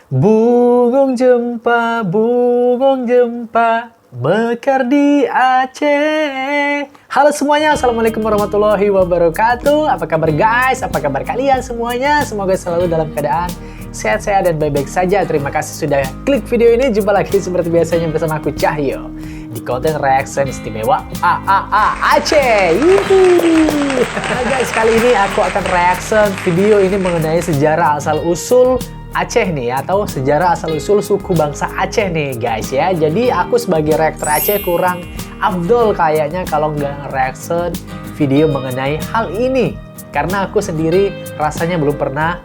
Bungong jempa, mekar di Aceh. Halo semuanya, Assalamualaikum warahmatullahi wabarakatuh. Apa kabar guys? Apa kabar kalian semuanya? Semoga selalu dalam keadaan sehat-sehat dan baik-baik saja. Terima kasih sudah klik video ini. Jumpa lagi seperti biasanya bersama aku Cahyo di konten reaction istimewa Aceh. Nah guys, kali ini aku akan reaction video ini mengenai sejarah asal-usul Aceh nih, atau sejarah asal-usul suku bangsa Aceh nih guys ya. Jadi aku sebagai reaktor Aceh kurang afdol kayaknya kalau nggak reaction video mengenai hal ini, karena aku sendiri rasanya belum pernah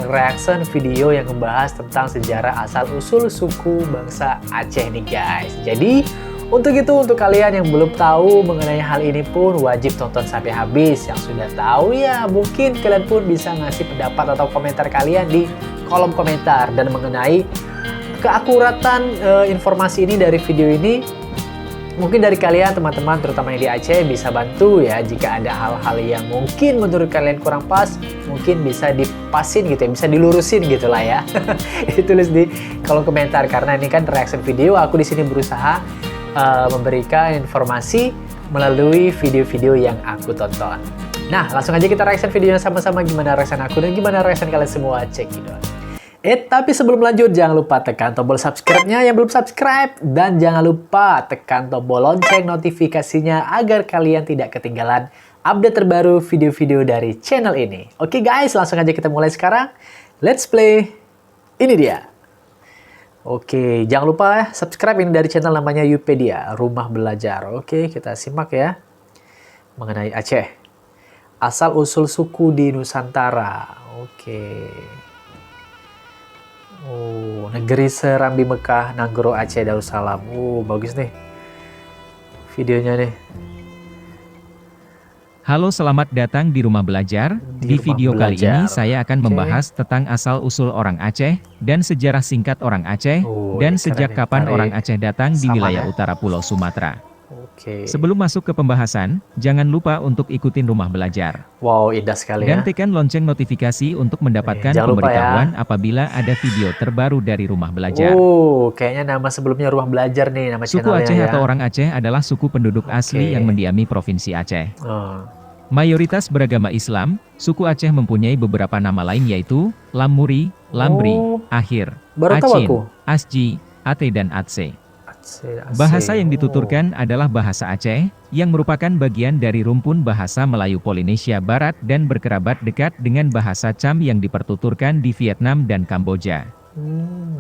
reaction video yang membahas tentang sejarah asal-usul suku bangsa Aceh nih guys. Jadi untuk kalian yang belum tahu mengenai hal ini pun wajib tonton sampai habis. Yang sudah tahu ya mungkin kalian pun bisa ngasih pendapat atau komentar kalian di kolom komentar. Dan mengenai keakuratan informasi ini dari video ini, mungkin dari kalian teman-teman terutama yang di Aceh bisa bantu ya. Jika ada hal-hal yang mungkin menurut kalian kurang pas, mungkin bisa dipasin gitu ya, bisa dilurusin gitu lah ya. Ditulis di kolom komentar, karena ini kan reaction video. Aku di sini berusaha memberikan informasi melalui video-video yang aku tonton. Nah, langsung aja kita reaction videonya sama-sama. Gimana reaction aku dan gimana reaction kalian semua, cekidot. Tapi sebelum lanjut, jangan lupa tekan tombol subscribe-nya yang belum subscribe. Dan jangan lupa tekan tombol lonceng notifikasinya agar kalian tidak ketinggalan update terbaru video-video dari channel ini. Oke guys, langsung aja kita mulai sekarang. Let's play. Ini dia. Oke, jangan lupa ya, subscribe ini dari channel namanya Yupedia, Rumah Belajar. Oke, kita simak ya. Mengenai Aceh. Asal-usul suku di Nusantara. Oke. Oh, negeri Serambi Mekah, Nanggro Aceh Darussalam. Bagus nih videonya nih. Halo, selamat datang di Rumah Belajar. Di video kali ini saya akan membahas tentang asal-usul orang Aceh dan sejarah singkat orang Aceh dan sejak kapan orang Aceh datang di wilayah utara Pulau Sumatera. Sebelum masuk ke pembahasan, jangan lupa untuk ikutin Rumah Belajar. Wow, indah sekali ya. Dan tekan lonceng notifikasi untuk mendapatkan pemberitahuan apabila ada video terbaru dari Rumah Belajar. Kayaknya nama sebelumnya Rumah Belajar nih, nama suku channelnya Aceh ya. Atau orang Aceh adalah suku penduduk asli yang mendiami Provinsi Aceh. Mayoritas beragama Islam. Suku Aceh mempunyai beberapa nama lain yaitu Lamuri, Lambri, Akhir, Acin, Asji, Ate dan Atse. Bahasa yang dituturkan adalah bahasa Aceh, yang merupakan bagian dari rumpun bahasa Melayu Polinesia Barat dan berkerabat dekat dengan bahasa Cham yang dipertuturkan di Vietnam dan Kamboja.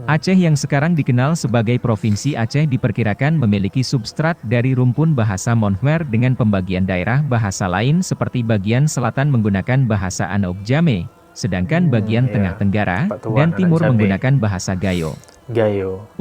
Aceh yang sekarang dikenal sebagai Provinsi Aceh diperkirakan memiliki substrat dari rumpun bahasa Monkhmer dengan pembagian daerah bahasa lain seperti bagian selatan menggunakan bahasa Anouk Jame, sedangkan bagian tengah Tenggara dan timur menggunakan bahasa Gayo.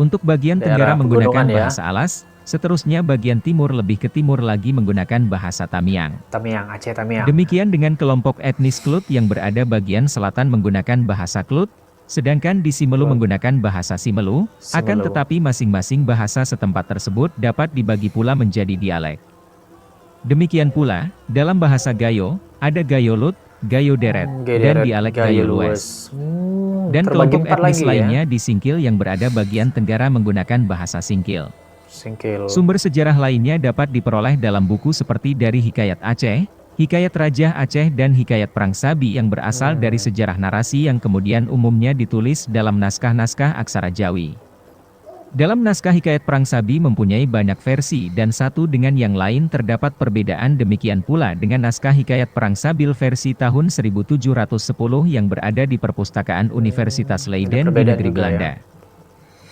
Untuk bagian tenggara menggunakan bahasa Alas, seterusnya bagian timur lebih ke timur lagi menggunakan bahasa Tamiang. Aceh Tamiang. Demikian dengan kelompok etnis Klut yang berada bagian selatan menggunakan bahasa Klut, sedangkan di Simelu menggunakan bahasa Simelu, akan tetapi masing-masing bahasa setempat tersebut dapat dibagi pula menjadi dialek. Demikian pula, dalam bahasa Gayo, ada Gayo Lut, Gayo Deret, dan dialek Gayo Lues. Dan kelompok etnis lainnya di Singkil yang berada bagian tenggara menggunakan bahasa Singkil. Sumber sejarah lainnya dapat diperoleh dalam buku seperti dari Hikayat Aceh, Hikayat Raja Aceh dan Hikayat Perang Sabi yang berasal dari sejarah narasi yang kemudian umumnya ditulis dalam naskah-naskah aksara Jawi. Dalam naskah Hikayat Perang Sabi mempunyai banyak versi dan satu dengan yang lain terdapat perbedaan. Demikian pula dengan naskah Hikayat Perang Sabil versi tahun 1710 yang berada di Perpustakaan Universitas Leiden di negeri Belanda.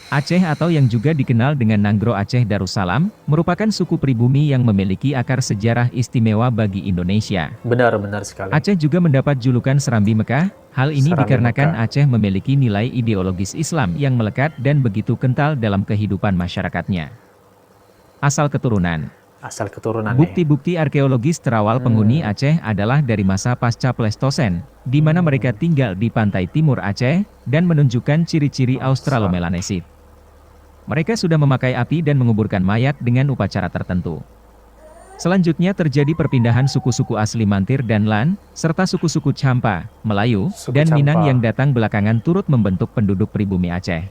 Aceh atau yang juga dikenal dengan Nanggro Aceh Darussalam, merupakan suku pribumi yang memiliki akar sejarah istimewa bagi Indonesia. Benar sekali. Aceh juga mendapat julukan Serambi Mekah. Hal ini dikarenakan Aceh memiliki nilai ideologis Islam yang melekat dan begitu kental dalam kehidupan masyarakatnya. Asal keturunan. Bukti-bukti arkeologis terawal penghuni Aceh adalah dari masa pasca Pleistosen, di mana mereka tinggal di pantai timur Aceh, dan menunjukkan ciri-ciri Australomelanesid. Mereka sudah memakai api dan menguburkan mayat dengan upacara tertentu. Selanjutnya terjadi perpindahan suku-suku asli Mantir dan Lan, serta suku-suku Champa, Melayu, Suku dan Minang Champa. yang datang belakangan turut membentuk penduduk pribumi Aceh.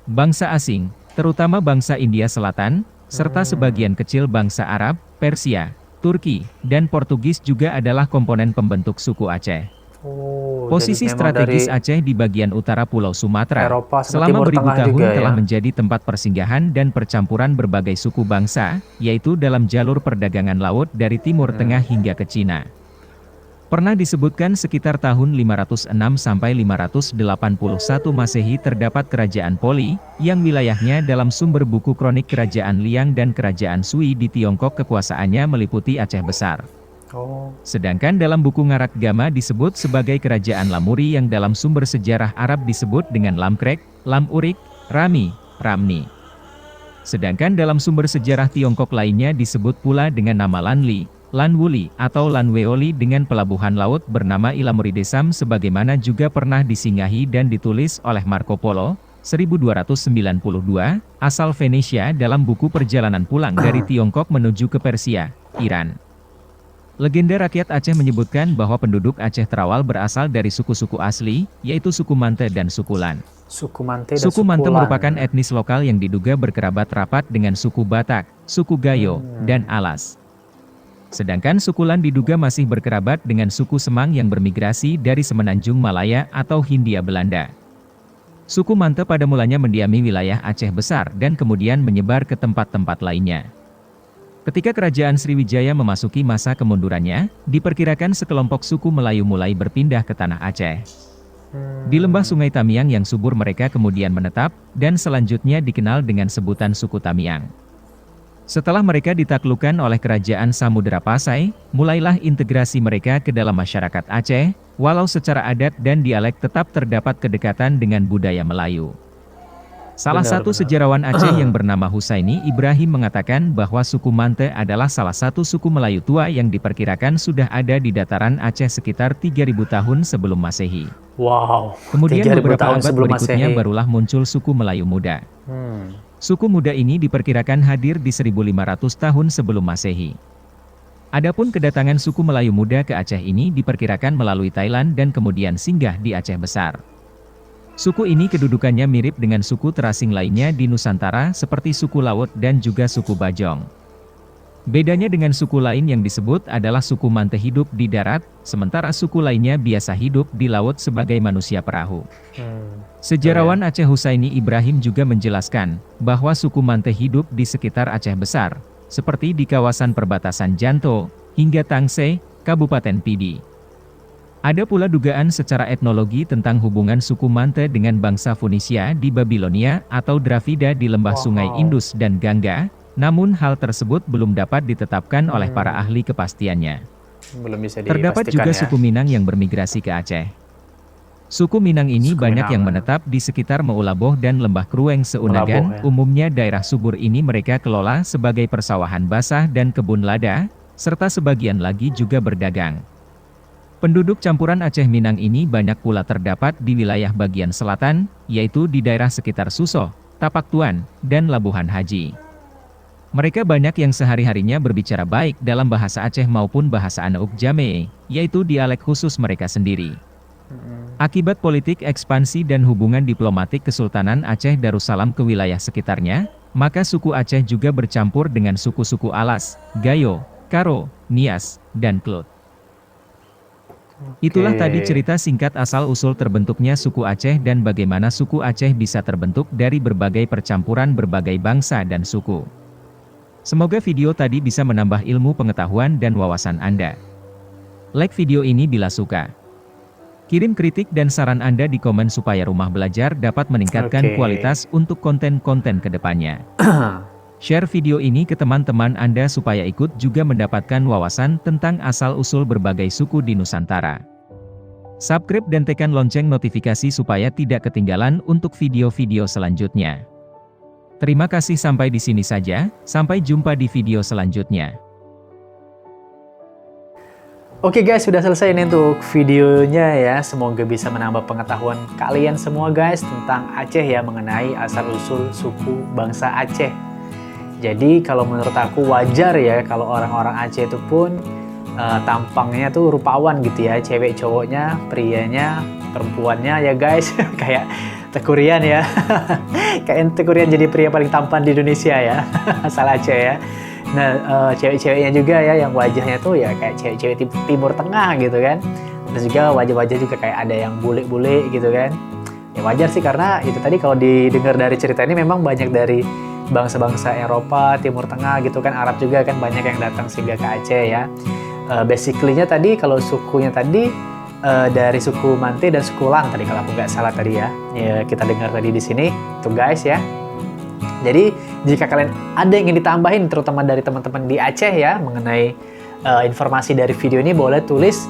Bangsa asing, terutama bangsa India Selatan, serta sebagian kecil bangsa Arab, Persia, Turki, dan Portugis juga adalah komponen pembentuk suku Aceh. Oh, Posisi jadi memang strategis dari Aceh di bagian utara Pulau Sumatera, Eropa sama selama Timur beribu Tengah tahun juga telah ya. menjadi tempat persinggahan dan percampuran berbagai suku bangsa, yaitu dalam jalur perdagangan laut dari Timur Tengah hingga ke Cina. Pernah disebutkan sekitar tahun 506 sampai 581 Masehi terdapat kerajaan Poli, yang wilayahnya dalam sumber buku kronik Kerajaan Liang dan Kerajaan Sui di Tiongkok kekuasaannya meliputi Aceh Besar. Oh, Sedangkan dalam buku Ngarak Gama disebut sebagai Kerajaan Lamuri yang dalam sumber sejarah Arab disebut dengan Lamkrek, Lamurik, Rami, Ramni. Sedangkan dalam sumber sejarah Tiongkok lainnya disebut pula dengan nama Lanli, Lanwuli, atau Lanweoli dengan pelabuhan laut bernama Ilamuridesam sebagaimana juga pernah disinggahi dan ditulis oleh Marco Polo, 1292, asal Venesia dalam buku Perjalanan Pulang dari Tiongkok menuju ke Persia, Iran. Legenda rakyat Aceh menyebutkan bahwa penduduk Aceh Terawal berasal dari suku-suku asli, yaitu suku Mante dan suku Lan. suku Mante dan Suku Mante Lan. merupakan etnis lokal yang diduga berkerabat rapat dengan suku Batak, suku Gayo, dan Alas. Sedangkan suku Lan diduga masih berkerabat dengan suku Semang yang bermigrasi dari Semenanjung Malaya atau Hindia Belanda. Suku Mante pada mulanya mendiami wilayah Aceh Besar dan kemudian menyebar ke tempat-tempat lainnya. Ketika Kerajaan Sriwijaya memasuki masa kemundurannya, diperkirakan sekelompok suku Melayu mulai berpindah ke tanah Aceh. Di lembah Sungai Tamiang yang subur mereka kemudian menetap, dan selanjutnya dikenal dengan sebutan suku Tamiang. Setelah mereka ditaklukkan oleh Kerajaan Samudera Pasai, mulailah integrasi mereka ke dalam masyarakat Aceh, walau secara adat dan dialek tetap terdapat kedekatan dengan budaya Melayu. Salah satu sejarawan Aceh yang bernama Husaini Ibrahim mengatakan bahwa suku Mante adalah salah satu suku Melayu tua yang diperkirakan sudah ada di dataran Aceh sekitar 3000 tahun sebelum Masehi. Wow, Kemudian 3000 beberapa tahun abad sebelum berikutnya Masehi. barulah muncul suku Melayu Muda. Suku muda ini diperkirakan hadir di 1500 tahun sebelum Masehi. Adapun kedatangan suku Melayu Muda ke Aceh ini diperkirakan melalui Thailand dan kemudian singgah di Aceh Besar. Suku ini kedudukannya mirip dengan suku terasing lainnya di Nusantara seperti suku Laut dan juga suku Bajong. Bedanya dengan suku lain yang disebut adalah suku Mante hidup di darat, sementara suku lainnya biasa hidup di laut sebagai manusia perahu. Sejarawan Aceh Husaini Ibrahim juga menjelaskan bahwa suku Mante hidup di sekitar Aceh Besar, seperti di kawasan perbatasan Janto, hingga Tangseh, Kabupaten Pidi. Ada pula dugaan secara etnologi tentang hubungan suku Mante dengan bangsa Fonisia di Babilonia atau Dravida di lembah Sungai Indus dan Gangga, namun hal tersebut belum dapat ditetapkan oleh para ahli kepastiannya. Belum bisa Terdapat dipastikan juga ya. suku Minang yang bermigrasi ke Aceh. Suku Minang ini Suku banyak Minang, yang ya. menetap di sekitar Meulaboh dan Lembah Krueng Seunagan. Meulaboh, ya. Umumnya daerah subur ini mereka kelola sebagai persawahan basah dan kebun lada, serta sebagian lagi juga berdagang. Penduduk campuran Aceh Minang ini banyak pula terdapat di wilayah bagian selatan, yaitu di daerah sekitar Susoh, Tapak Tuan, dan Labuhan Haji. Mereka banyak yang sehari-harinya berbicara baik dalam bahasa Aceh maupun bahasa Anauk Jamee, yaitu dialek khusus mereka sendiri. Akibat politik ekspansi dan hubungan diplomatik Kesultanan Aceh Darussalam ke wilayah sekitarnya, maka suku Aceh juga bercampur dengan suku-suku Alas, Gayo, Karo, Nias, dan Klut. Itulah tadi cerita singkat asal-usul terbentuknya suku Aceh dan bagaimana suku Aceh bisa terbentuk dari berbagai percampuran berbagai bangsa dan suku. Semoga video tadi bisa menambah ilmu pengetahuan dan wawasan Anda. Like video ini bila suka. Kirim kritik dan saran Anda di komen supaya Rumah Belajar dapat meningkatkan kualitas untuk konten-konten kedepannya. Share video ini ke teman-teman Anda supaya ikut juga mendapatkan wawasan tentang asal-usul berbagai suku di Nusantara. Subscribe dan tekan lonceng notifikasi supaya tidak ketinggalan untuk video-video selanjutnya. Terima kasih sampai di sini saja, sampai jumpa di video selanjutnya. Oke guys, sudah selesai nih untuk videonya ya. Semoga bisa menambah pengetahuan kalian semua guys tentang Aceh ya, mengenai asal-usul suku bangsa Aceh. Jadi kalau menurut aku wajar ya kalau orang-orang Aceh itu pun tampangnya tuh rupawan gitu ya, cewek cowoknya, prianya, perempuannya ya guys, kayak Tekurian ya, kayak Tekurian jadi pria paling tampan di Indonesia ya, asal Aceh ya. Nah, cewek-ceweknya juga ya yang wajahnya tuh ya kayak cewek-cewek Timur Tengah gitu kan. Terus juga wajah-wajah juga kayak ada yang bule-bule gitu kan. Ya wajar sih karena itu tadi kalau didengar dari cerita ini memang banyak dari bangsa-bangsa Eropa, Timur Tengah gitu kan, Arab juga kan banyak yang datang singgah ke Aceh ya. Basically-nya tadi kalau sukunya tadi dari suku Mante dan suku Lang tadi kalau aku nggak salah tadi ya. Ya kita dengar tadi di sini tuh guys ya. Jadi jika kalian ada yang ingin ditambahin terutama dari teman-teman di Aceh ya mengenai informasi dari video ini boleh tulis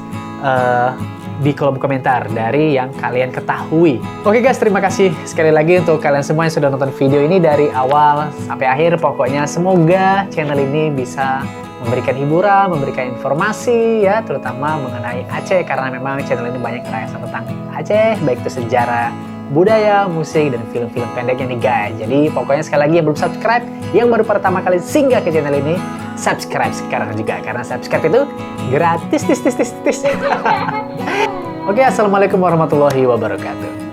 di kolom komentar dari yang kalian ketahui. Oke guys, terima kasih sekali lagi untuk kalian semua yang sudah nonton video ini dari awal sampai akhir. Pokoknya semoga channel ini bisa memberikan hiburan, memberikan informasi ya, terutama mengenai Aceh karena memang channel ini banyak ngerasa tentang Aceh, baik itu sejarah, budaya, musik, dan film-film pendeknya nih guys. Jadi pokoknya sekali lagi yang belum subscribe, yang baru pertama kali singgah ke channel ini, subscribe sekarang juga karena subscribe itu gratis. Oke, assalamualaikum warahmatullahi wabarakatuh.